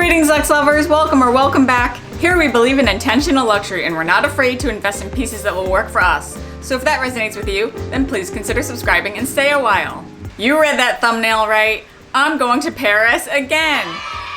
Greetings, Lux lovers. Welcome back. Here we believe in intentional luxury and we're not afraid to invest in pieces that will work for us. So if that resonates with you, then please consider subscribing and stay a while. You read that thumbnail right. I'm going to Paris again.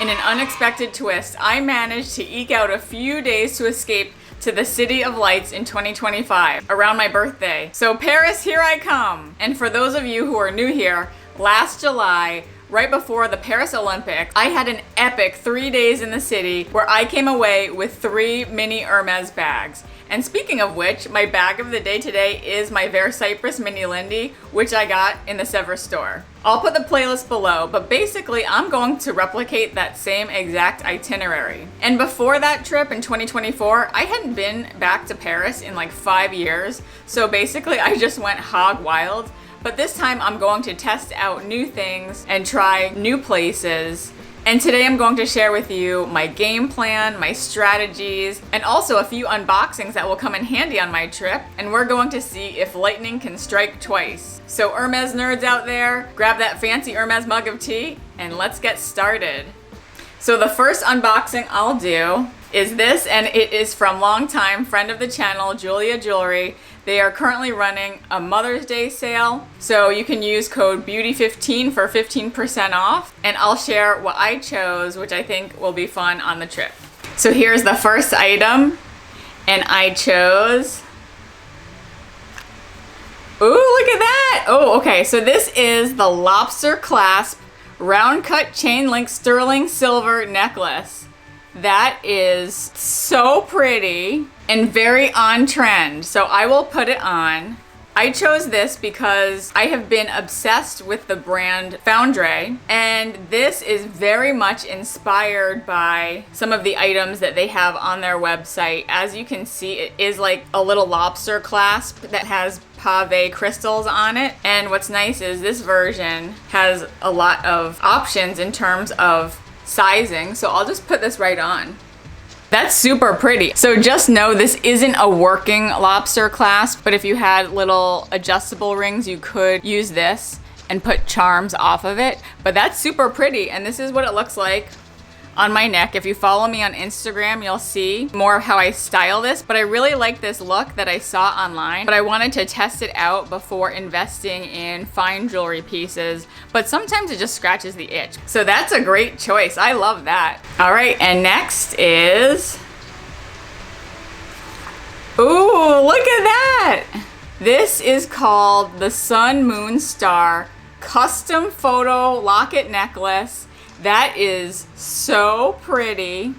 In an unexpected twist, I managed to eke out a few days to escape to the City of Lights in 2025, around my birthday. So Paris, here I come. And for those of you who are new here, last July, right before the Paris Olympics, I had an epic 3 days in the city where I came away with 3 mini Hermès bags. And speaking of which, my bag of the day today is my Cypress Mini Lindy, which I got in the Sèvres store. I'll put the playlist below, but basically I'm going to replicate that same exact itinerary. And before that trip in 2024, I hadn't been back to Paris in like 5 years, so basically I just went hog wild. But this time I'm going to test out new things and try new places. And today I'm going to share with you my game plan, my strategies, and also a few unboxings that will come in handy on my trip. And we're going to see if lightning can strike twice. So Hermes nerds out there, grab that fancy Hermes mug of tea and let's get started. So the first unboxing I'll do is this, and it is from longtime friend of the channel, Jeulia Jewelry. They are currently running a Mother's Day sale, so you can use code BEAUTY15 for 15% off, and I'll share what I chose, which I think will be fun on the trip. So here's the first item, and I chose, ooh, look at that! Oh, okay, so this is the lobster clasp round cut chain link sterling silver necklace. That is so pretty and very on trend, so I will put it on. I chose this because I have been obsessed with the brand Foundry, and this is very much inspired by some of the items that they have on their website. As you can see, it is like a little lobster clasp that has pave crystals on it, and what's nice is this version has a lot of options in terms of sizing, so I'll just put this right on. That's super pretty. So just know this isn't a working lobster clasp, but if you had little adjustable rings, you could use this and put charms off of it. But that's super pretty, and this is what it looks like on my neck. If you follow me on Instagram, you'll see more of how I style this, but I really like this look that I saw online, but I wanted to test it out before investing in fine jewelry pieces, but sometimes it just scratches the itch. So that's a great choice. I love that. All right, and next is, ooh, look at that. This is called the Sun Moon Star Custom Photo Locket Necklace. That is so pretty,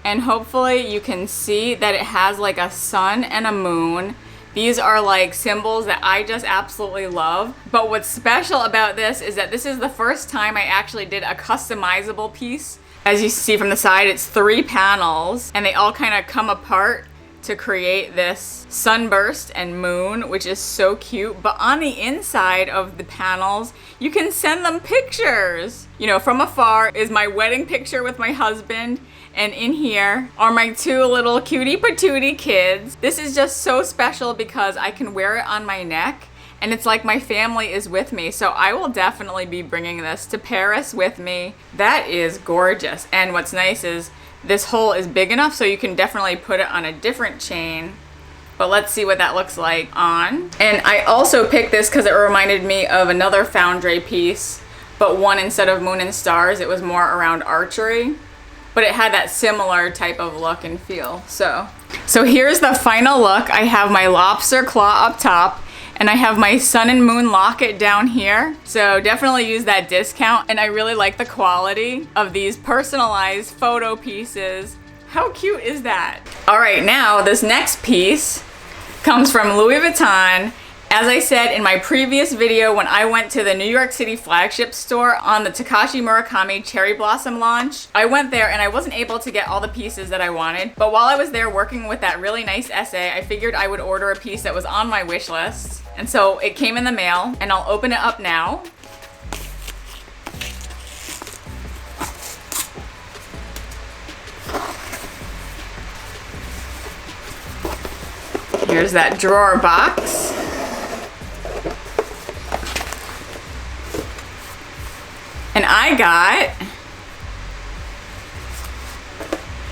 and hopefully you can see that it has like a sun and a moon. These are like symbols that I just absolutely love. But what's special about this is that this is the first time I actually did a customizable piece. As you see from the side, it's 3 panels, and they all kind of come apart to create this sunburst and moon, which is so cute. But on the inside of the panels, you can send them pictures. You know, from afar is my wedding picture with my husband, and in here are my 2 little cutie patootie kids. This is just so special because I can wear it on my neck, and it's like my family is with me. So I will definitely be bringing this to Paris with me. That is gorgeous. And what's nice is this hole is big enough so you can definitely put it on a different chain. But let's see what that looks like on. And I also picked this because it reminded me of another Foundry piece, but one, instead of moon and stars, it was more around archery. But it had that similar type of look and feel. So here's the final look. I have my lobster claw up top, and I have my sun and moon locket down here. So definitely use that discount. And I really like the quality of these personalized photo pieces. How cute is that? All right, now this next piece comes from Louis Vuitton. As I said in my previous video, when I went to the New York City flagship store on the Takashi Murakami Cherry Blossom launch, I went there and I wasn't able to get all the pieces that I wanted. But while I was there working with that really nice essay, I figured I would order a piece that was on my wish list. And so it came in the mail, and I'll open it up now. Here's that drawer box. And I got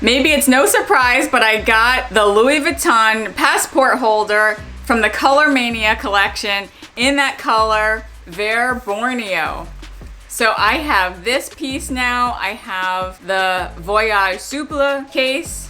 Maybe it's no surprise, but I got the Louis Vuitton passport holder from the Color Mania collection in that color, Vert Borneo. So I have this piece now. I have the Voyage Souple case.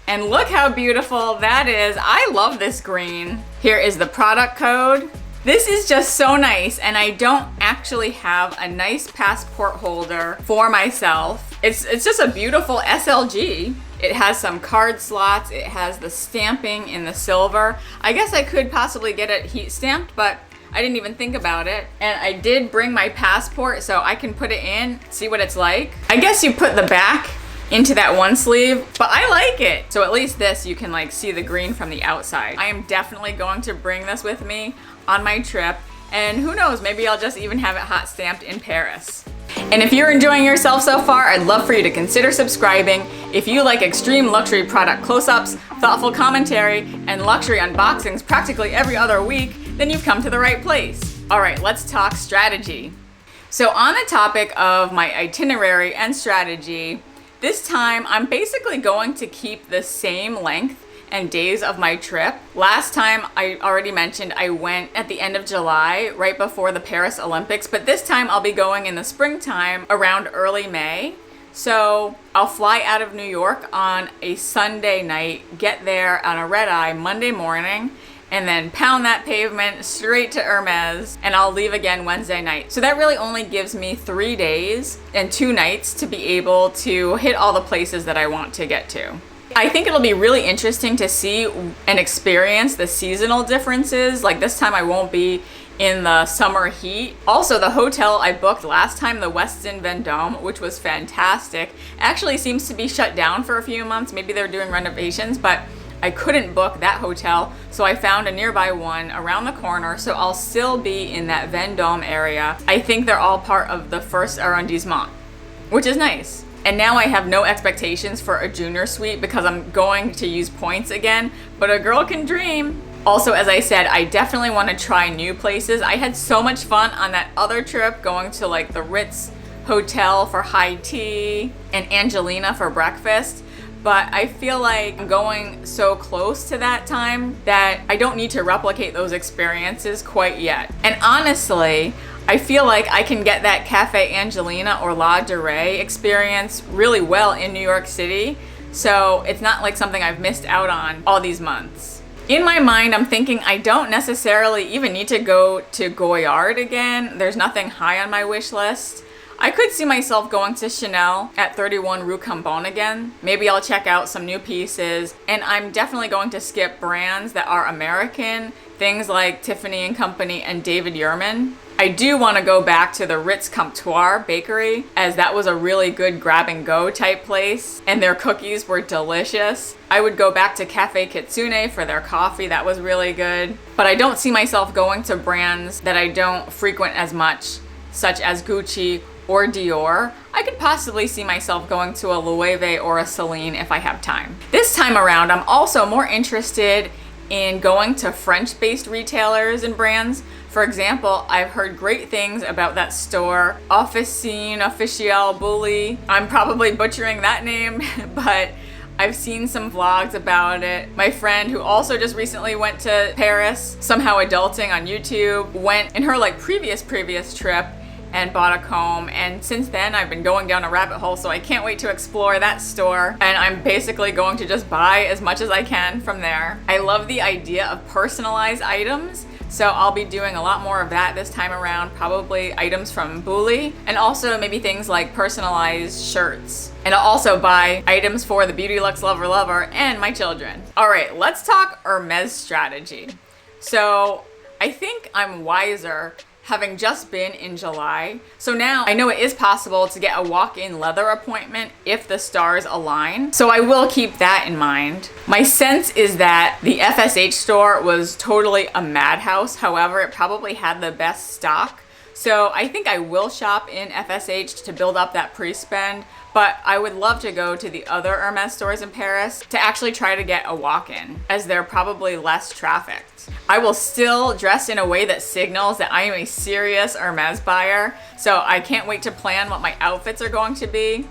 And look how beautiful that is. I love this green. Here is the product code. This is just so nice, and I don't actually have a nice passport holder for myself. It's just a beautiful SLG. It has some card slots. It has the stamping in the silver. I guess I could possibly get it heat stamped, but I didn't even think about it. And I did bring my passport so I can put it in, see what it's like. I guess you put the back into that one sleeve, but I like it. So at least this, you can like see the green from the outside. I am definitely going to bring this with me on my trip, and who knows, maybe I'll just even have it hot stamped in Paris. And if you're enjoying yourself so far, I'd love for you to consider subscribing. If you like extreme luxury product close-ups, thoughtful commentary, and luxury unboxings practically every other week, then you've come to the right place. All right, let's talk strategy. So on the topic of my itinerary and strategy, this time I'm basically going to keep the same length and days of my trip. Last time, I already mentioned, I went at the end of July, right before the Paris Olympics, but this time I'll be going in the springtime around early May. So I'll fly out of New York on a Sunday night, get there on a red eye Monday morning, and then pound that pavement straight to Hermès, and I'll leave again Wednesday night. So that really only gives me 3 days and 2 nights to be able to hit all the places that I want to get to. I think it'll be really interesting to see and experience the seasonal differences. Like this time I won't be in the summer heat. Also, the hotel I booked last time, the Westin Vendôme, which was fantastic, actually seems to be shut down for a few months. Maybe they're doing renovations, but I couldn't book that hotel, so I found a nearby one around the corner, so I'll still be in that Vendôme area. I think they're all part of the first arrondissement, which is nice. And now I have no expectations for a junior suite because I'm going to use points again, but a girl can dream. Also, as I said, I definitely want to try new places. I had so much fun on that other trip going to like the Ritz Hotel for high tea and Angelina for breakfast. But I feel like I'm going so close to that time that I don't need to replicate those experiences quite yet. And honestly, I feel like I can get that Cafe Angelina or La Durée experience really well in New York City. So it's not like something I've missed out on all these months. In my mind, I'm thinking I don't necessarily even need to go to Goyard again. There's nothing high on my wish list. I could see myself going to Chanel at 31 Rue Cambon again. Maybe I'll check out some new pieces, and I'm definitely going to skip brands that are American, things like Tiffany & Company and David Yurman. I do want to go back to the Ritz Comptoir Bakery, as that was a really good grab-and-go type place, and their cookies were delicious. I would go back to Cafe Kitsune for their coffee, that was really good. But I don't see myself going to brands that I don't frequent as much, such as Gucci or Dior. I could possibly see myself going to a Loewe or a Celine if I have time. This time around, I'm also more interested in going to French-based retailers and brands. For example, I've heard great things about that store, Officine Officielle Bully. I'm probably butchering that name, but I've seen some vlogs about it. My friend, who also just recently went to Paris, Somehow Adulting on YouTube, went in her like previous trip and bought a comb, and since then I've been going down a rabbit hole, so I can't wait to explore that store, and I'm basically going to just buy as much as I can from there. I love the idea of personalized items, so I'll be doing a lot more of that this time around, probably items from Bully, and also maybe things like personalized shirts. And I'll also buy items for the Beauty Luxe Lover and my children. All right, let's talk Hermès strategy. So I think I'm wiser having just been in July. So now I know it is possible to get a walk-in leather appointment if the stars align. So I will keep that in mind. My sense is that the FSH store was totally a madhouse. However, it probably had the best stock. So I think I will shop in FSH to build up that pre-spend, but I would love to go to the other Hermès stores in Paris to actually try to get a walk-in, as they're probably less trafficked. I will still dress in a way that signals that I am a serious Hermès buyer, so I can't wait to plan what my outfits are going to be.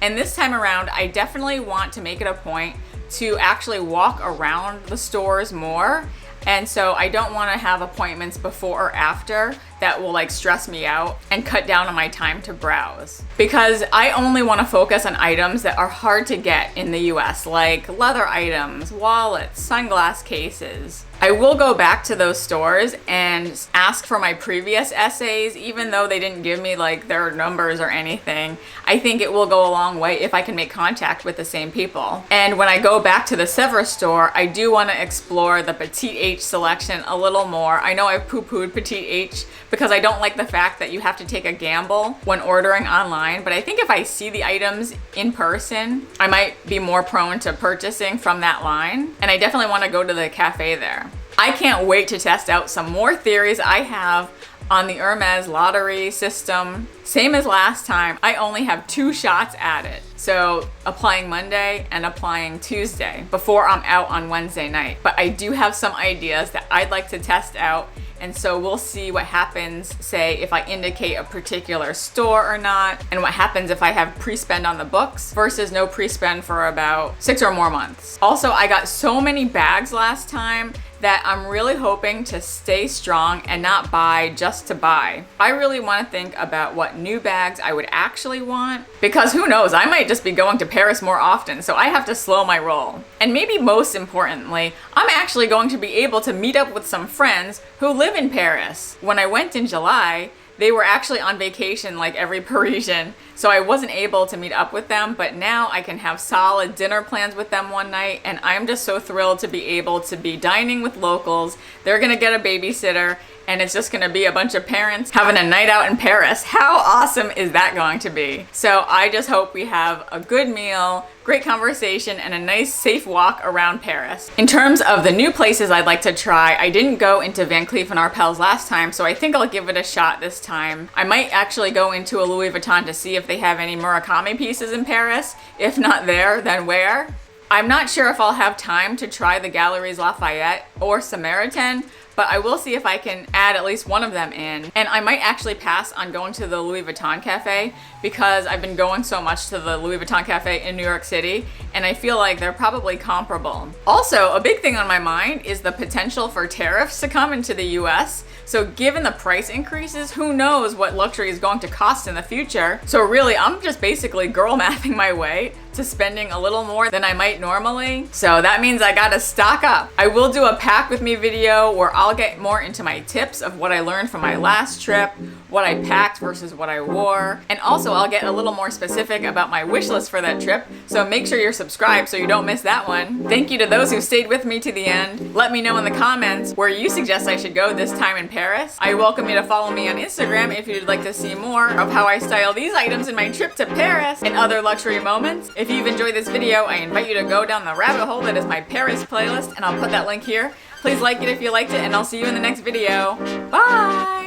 And this time around, I definitely want to make it a point to actually walk around the stores more. And so I don't want to have appointments before or after that will like stress me out and cut down on my time to browse. Because I only want to focus on items that are hard to get in the US, like leather items, wallets, sunglass cases. I will go back to those stores and ask for my previous essays, even though they didn't give me like their numbers or anything. I think it will go a long way if I can make contact with the same people. And when I go back to the Sevres store, I do want to explore the Petite H selection a little more. I know I've poo-pooed Petite H because I don't like the fact that you have to take a gamble when ordering online, but I think if I see the items in person, I might be more prone to purchasing from that line. And I definitely want to go to the cafe there. I can't wait to test out some more theories I have on the Hermes lottery system. Same as last time, I only have 2 shots at it. So applying Monday and applying Tuesday before I'm out on Wednesday night. But I do have some ideas that I'd like to test out. And so we'll see what happens, say, if I indicate a particular store or not, and what happens if I have pre-spend on the books versus no pre-spend for about 6 or more months. Also, I got so many bags last time that I'm really hoping to stay strong and not buy just to buy. I really want to think about what new bags I would actually want, because who knows, I might just be going to Paris more often, so I have to slow my roll. And maybe most importantly, I'm actually going to be able to meet up with some friends who live in Paris. When I went in July, they were actually on vacation like every Parisian, so I wasn't able to meet up with them, but now I can have solid dinner plans with them one night, and I'm just so thrilled to be able to be dining with locals. They're gonna get a babysitter, and it's just gonna be a bunch of parents having a night out in Paris. How awesome is that going to be? So I just hope we have a good meal, great conversation, and a nice safe walk around Paris. In terms of the new places I'd like to try, I didn't go into Van Cleef and Arpels last time, so I think I'll give it a shot this time. I might actually go into a Louis Vuitton to see if they have any Murakami pieces in Paris. If not there, then where? I'm not sure if I'll have time to try the Galeries Lafayette or Samaritan, but I will see if I can add at least one of them in. And I might actually pass on going to the Louis Vuitton cafe because I've been going so much to the Louis Vuitton cafe in New York City, and I feel like they're probably comparable. Also, a big thing on my mind is the potential for tariffs to come into the US. So given the price increases, who knows what luxury is going to cost in the future. So really, I'm just basically girl mathing my way to spending a little more than I might normally. So that means I gotta stock up. I will do a pack with me video where I'll get more into my tips of what I learned from my last trip, what I packed versus what I wore, and also I'll get a little more specific about my wish list for that trip. So make sure you're subscribed so you don't miss that one. Thank you to those who stayed with me to the end. Let me know in the comments where you suggest I should go this time in Paris. I welcome you to follow me on Instagram if you'd like to see more of how I style these items in my trip to Paris and other luxury moments. If you've enjoyed this video, I invite you to go down the rabbit hole that is my Paris playlist, and I'll put that link here. Please like it if you liked it, and I'll see you in the next video. Bye!